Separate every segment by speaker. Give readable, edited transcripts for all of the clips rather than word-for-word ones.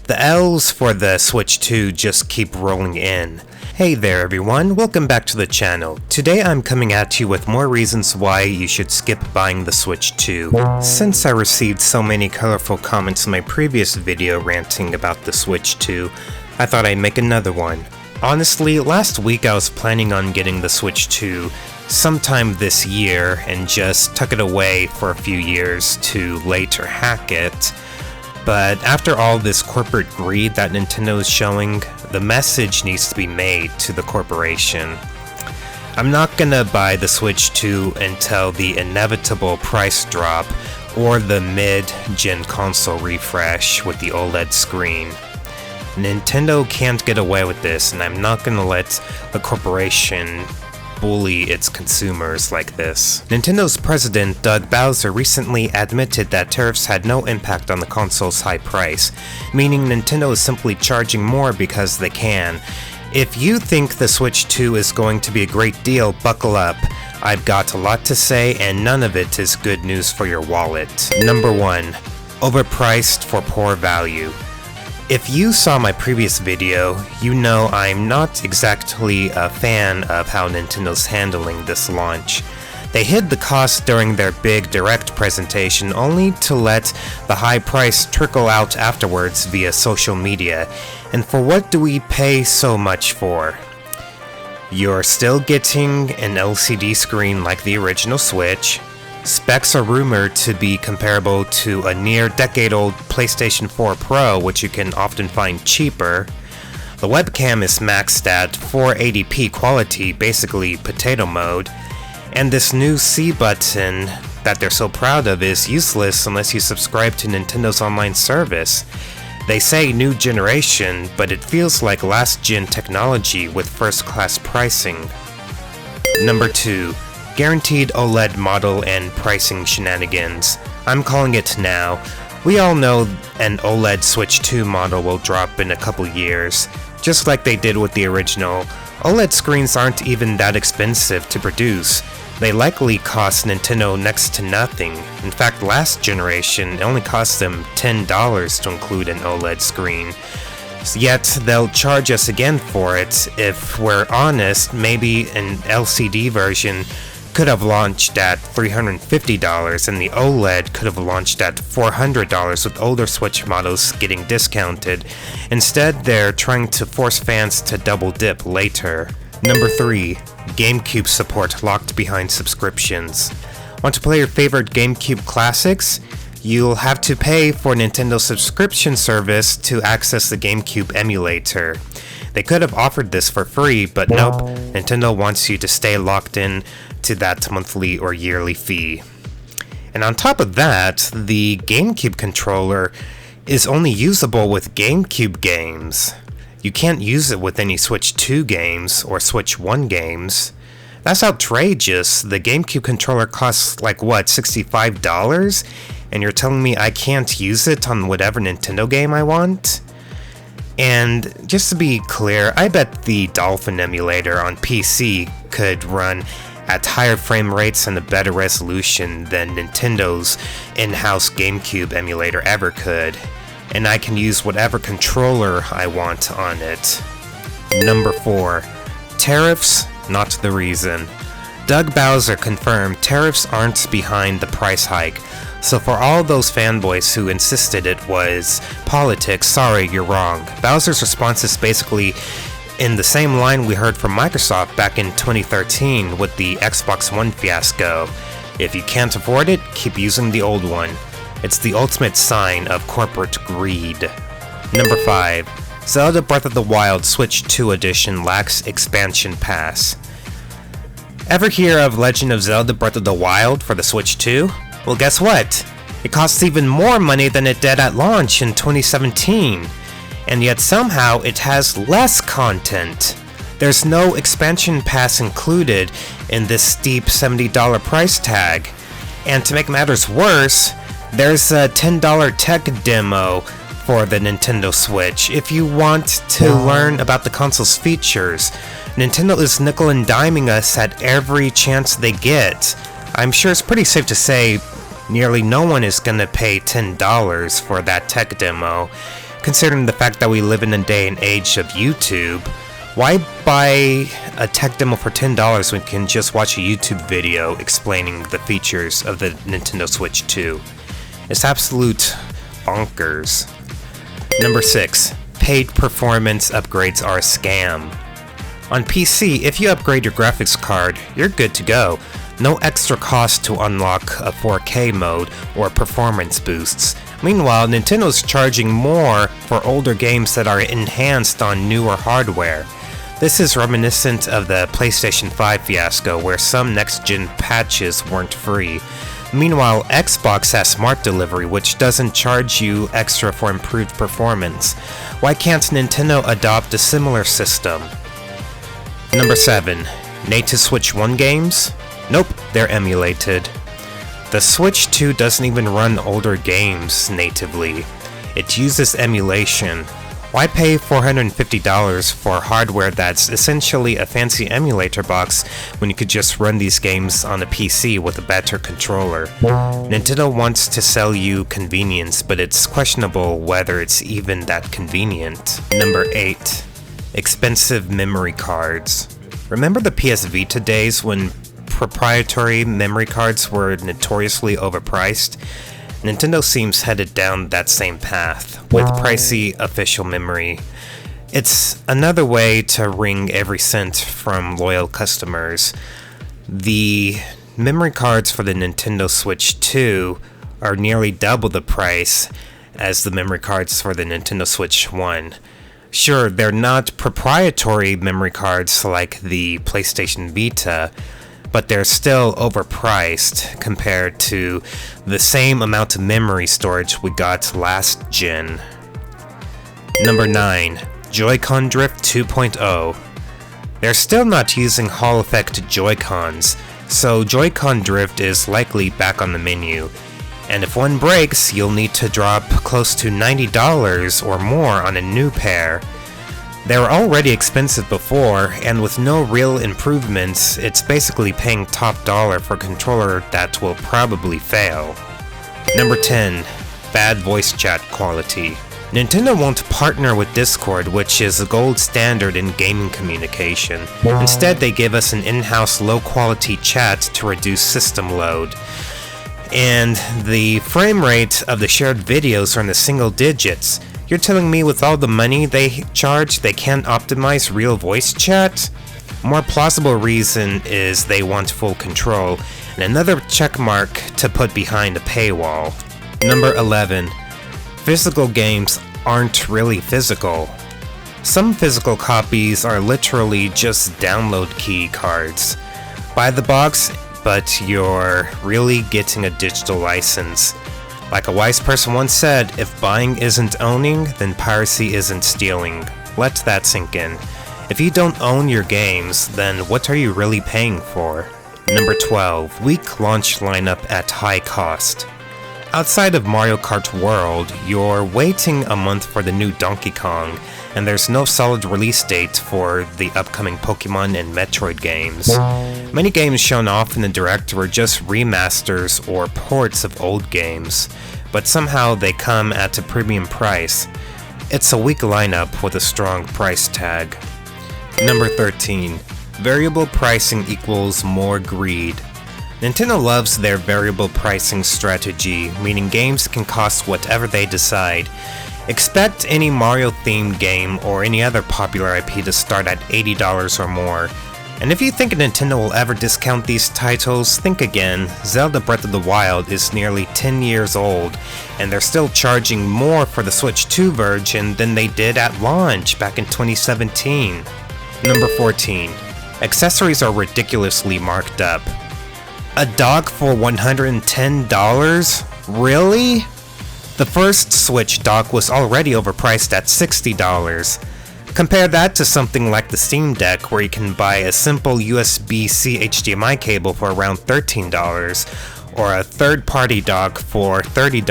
Speaker 1: The L's for the Switch 2 just keep rolling in. Hey there everyone, welcome back to the channel. Today I'm coming at you with more reasons why you should skip buying the Switch 2. Since I received so many colorful comments in my previous video ranting about the Switch 2, I thought I'd make another one. Honestly, last week I was planning on getting the Switch 2 sometime this year and just tuck it away for a few years to later hack it. But after all this corporate greed that Nintendo is showing, the message needs to be made to the corporation. I'm not gonna buy the Switch 2 until the inevitable price drop or the mid-gen console refresh with the OLED screen. Nintendo can't get away with this, and I'm not gonna let the corporation bully its consumers like this. Nintendo's president, Doug Bowser, recently admitted that tariffs had no impact on the console's high price, meaning Nintendo is simply charging more because they can. If you think the Switch 2 is going to be a great deal, buckle up. I've got a lot to say, and none of it is good news for your wallet. Number 1. Overpriced for poor value. If you saw my previous video, you know I'm not exactly a fan of how Nintendo's handling this launch. They hid the cost during their big Direct presentation only to let the high price trickle out afterwards via social media. And for what do we pay so much for? You're still getting an LCD screen like the original Switch. Specs are rumored to be comparable to a near-decade-old PlayStation 4 Pro, which you can often find cheaper. The webcam is maxed at 480p quality, basically potato mode, and this new C button that they're so proud of is useless unless you subscribe to Nintendo's online service. They say new generation, but it feels like last-gen technology with first-class pricing. Number 2. Guaranteed OLED model and pricing shenanigans. I'm calling it now. We all know an OLED Switch 2 model will drop in a couple years, just like they did with the original. OLED screens aren't even that expensive to produce. They likely cost Nintendo next to nothing. In fact, last generation, it only cost them $10 to include an OLED screen. Yet they'll charge us again for it. If we're honest, maybe an LCD version could have launched at $350 and the OLED could have launched at $400 with older Switch models getting discounted. Instead, they're trying to force fans to double dip later. Number 3. GameCube support locked behind subscriptions. Want to play your favorite GameCube classics? You'll have to pay for Nintendo's subscription service to access the GameCube emulator. They could have offered this for free, but nope, Nintendo wants you to stay locked in to that monthly or yearly fee. And on top of that, the GameCube controller is only usable with GameCube games. You can't use it with any Switch 2 games or Switch 1 games. That's outrageous. The GameCube controller costs like what, $65? And you're telling me I can't use it on whatever Nintendo game I want? And just to be clear, I bet the Dolphin emulator on PC could run at higher frame rates and a better resolution than Nintendo's in-house GameCube emulator ever could, and I can use whatever controller I want on it. Number 4. Tariffs, not the reason. Doug Bowser confirmed tariffs aren't behind the price hike, so for all those fanboys who insisted it was politics, sorry, you're wrong. Bowser's response is basically in the same line we heard from Microsoft back in 2013 with the Xbox One fiasco. If you can't afford it, keep using the old one. It's the ultimate sign of corporate greed. Number 5. Zelda Breath of the Wild Switch 2 Edition lacks expansion pass. Ever hear of Legend of Zelda Breath of the Wild for the Switch 2? Well, guess what? It costs even more money than it did at launch in 2017. And yet somehow it has less content. There's no expansion pass included in this steep $70 price tag. And to make matters worse, there's a $10 tech demo for the Nintendo Switch if you want to learn about the console's features. Nintendo is nickel and diming us at every chance they get. I'm sure it's pretty safe to say nearly no one is gonna pay $10 for that tech demo. Considering the fact that we live in a day and age of YouTube, why buy a tech demo for $10 when you can just watch a YouTube video explaining the features of the Nintendo Switch 2? It's absolute bonkers. Number 6. Paid performance upgrades are a scam. On PC, if you upgrade your graphics card, you're good to go. No extra cost to unlock a 4K mode or performance boosts. Meanwhile, Nintendo's charging more for older games that are enhanced on newer hardware. This is reminiscent of the PlayStation 5 fiasco, where some next-gen patches weren't free. Meanwhile, Xbox has Smart Delivery, which doesn't charge you extra for improved performance. Why can't Nintendo adopt a similar system? Number 7. Native Switch 1 games? Nope, they're emulated. The Switch 2 doesn't even run older games natively. It uses emulation. Why pay $450 for hardware that's essentially a fancy emulator box when you could just run these games on a PC with a better controller? Nintendo wants to sell you convenience, but it's questionable whether it's even that convenient. Number 8. Expensive memory cards. Remember the PS Vita days when proprietary memory cards were notoriously overpriced? Nintendo seems headed down that same path, with pricey official memory. It's another way to wring every cent from loyal customers. The memory cards for the Nintendo Switch 2 are nearly double the price as the memory cards for the Nintendo Switch 1. Sure, they're not proprietary memory cards like the PlayStation Vita, but they're still overpriced compared to the same amount of memory storage we got last gen. Number 9. Joy-Con Drift 2.0. They're still not using Hall Effect Joy-Cons, so Joy-Con Drift is likely back on the menu. And if one breaks, you'll need to drop close to $90 or more on a new pair. They were already expensive before, and with no real improvements, it's basically paying top dollar for a controller that will probably fail. Number 10. Bad voice chat quality. Nintendo won't partner with Discord, which is the gold standard in gaming communication. Instead, they give us an in-house low-quality chat to reduce system load. And the frame rate of the shared videos are in the single digits. You're telling me with all the money they charge, they can't optimize real voice chat? More plausible reason is they want full control, and another checkmark to put behind a paywall. Number 11. Physical games aren't really physical. Some physical copies are literally just download key cards. Buy the box, but you're really getting a digital license. Like a wise person once said, if buying isn't owning, then piracy isn't stealing. Let that sink in. If you don't own your games, then what are you really paying for? Number 12. Weak launch lineup at high cost. Outside of Mario Kart World, you're waiting a month for the new Donkey Kong, and there's no solid release date for the upcoming Pokemon and Metroid games. Many games shown off in the Direct were just remasters or ports of old games, but somehow they come at a premium price. It's a weak lineup with a strong price tag. Number 13. Variable pricing equals more greed. Nintendo loves their variable pricing strategy, meaning games can cost whatever they decide. Expect any Mario-themed game or any other popular IP to start at $80 or more. And if you think Nintendo will ever discount these titles, think again. Zelda Breath of the Wild is nearly 10 years old, and they're still charging more for the Switch 2 version than they did at launch back in 2017. Number 14. Accessories are ridiculously marked up. A dock for $110? Really? The first Switch dock was already overpriced at $60. Compare that to something like the Steam Deck, where you can buy a simple USB-C HDMI cable for around $13, or a third-party dock for $30.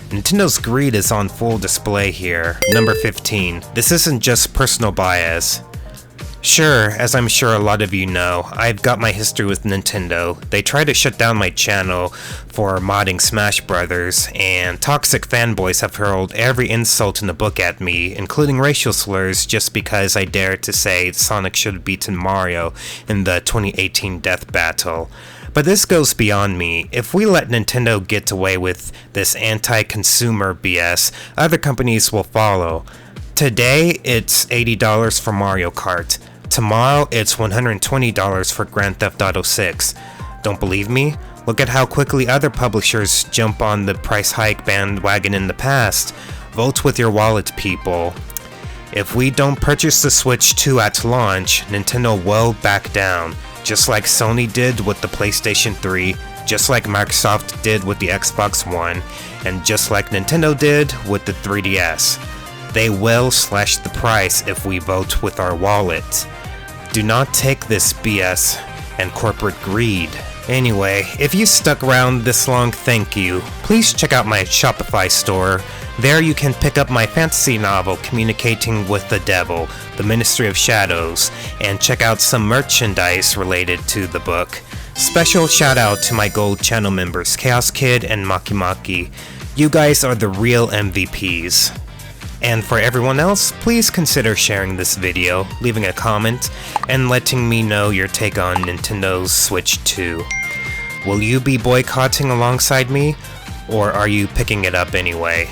Speaker 1: Nintendo's greed is on full display here. Number 15. This isn't just personal bias. Sure, as I'm sure a lot of you know, I've got my history with Nintendo. They tried to shut down my channel for modding Smash Brothers, and toxic fanboys have hurled every insult in the book at me, including racial slurs, just because I dared to say Sonic should have beaten Mario in the 2018 Death Battle. But this goes beyond me. If we let Nintendo get away with this anti-consumer BS, other companies will follow. Today, it's $80 for Mario Kart. Tomorrow, it's $120 for Grand Theft Auto 6. Don't believe me? Look at how quickly other publishers jump on the price hike bandwagon in the past. Vote with your wallet, people. If we don't purchase the Switch 2 at launch, Nintendo will back down. Just like Sony did with the PlayStation 3, just like Microsoft did with the Xbox One, and just like Nintendo did with the 3DS. They will slash the price if we vote with our wallet. Do not take this BS and corporate greed. Anyway, if you stuck around this long, thank you. Please check out my Shopify store. There you can pick up my fantasy novel, Communicating with the Devil, The Ministry of Shadows, and check out some merchandise related to the book. Special shout out to my gold channel members, Chaos Kid and Maki Maki. You guys are the real MVPs. And for everyone else, please consider sharing this video, leaving a comment, and letting me know your take on Nintendo's Switch 2. Will you be boycotting alongside me, or are you picking it up anyway?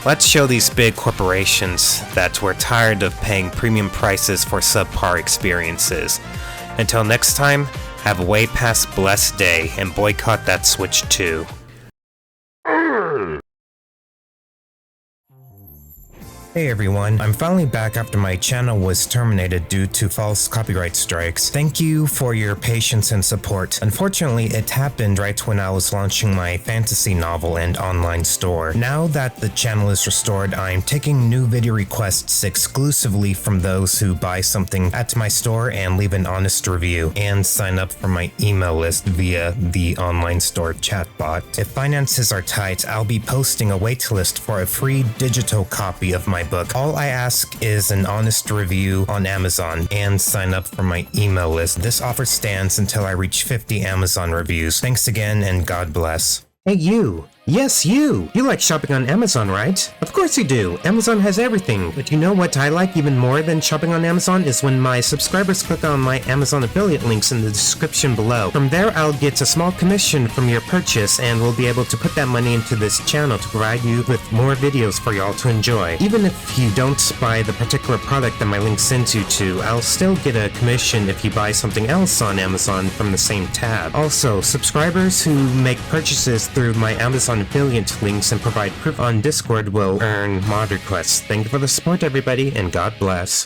Speaker 1: Let's show these big corporations that we're tired of paying premium prices for subpar experiences. Until next time, have a way past blessed day and boycott that Switch 2. Hey everyone, I'm finally back after my channel was terminated due to false copyright strikes. Thank you for your patience and support. Unfortunately, it happened right when I was launching my fantasy novel and online store. Now that the channel is restored, I'm taking new video requests exclusively from those who buy something at my store and leave an honest review, and sign up for my email list via the online store chatbot. If finances are tight, I'll be posting a waitlist for a free digital copy of my book. All I ask is an honest review on Amazon and sign up for my email list. This offer stands until I reach 50 Amazon reviews. Thanks again and God bless. Hey you! Yes, you! You like shopping on Amazon, right? Of course you do! Amazon has everything. But you know what I like even more than shopping on Amazon is when my subscribers click on my Amazon affiliate links in the description below. From there, I'll get a small commission from your purchase and we'll be able to put that money into this channel to provide you with more videos for y'all to enjoy. Even if you don't buy the particular product that my link sends you to, I'll still get a commission if you buy something else on Amazon from the same tab. Also, subscribers who make purchases through my Amazon affiliate links and provide proof on Discord will earn mod requests. Thank you for the support, everybody, and God bless.